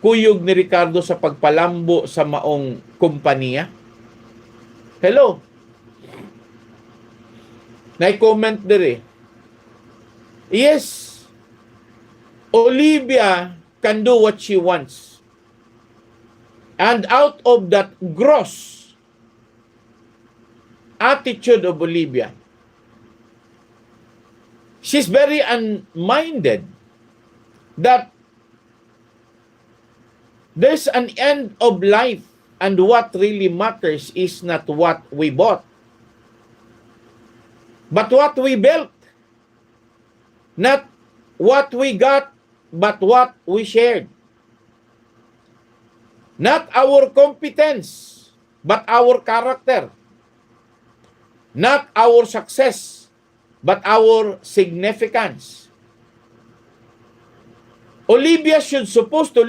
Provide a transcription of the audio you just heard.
kuyog ni Ricardo sa pagpalambo sa maong kumpanya? Hello? Na-comment dire. Yes, Olivia can do what she wants. And out of that gross attitude of Olivia, she's very unminded that there's an end of life and what really matters is not what we bought, but what we built. Not what we got, but what we shared. Not our competence, but our character. Not our success, but our significance. Olivia should supposed to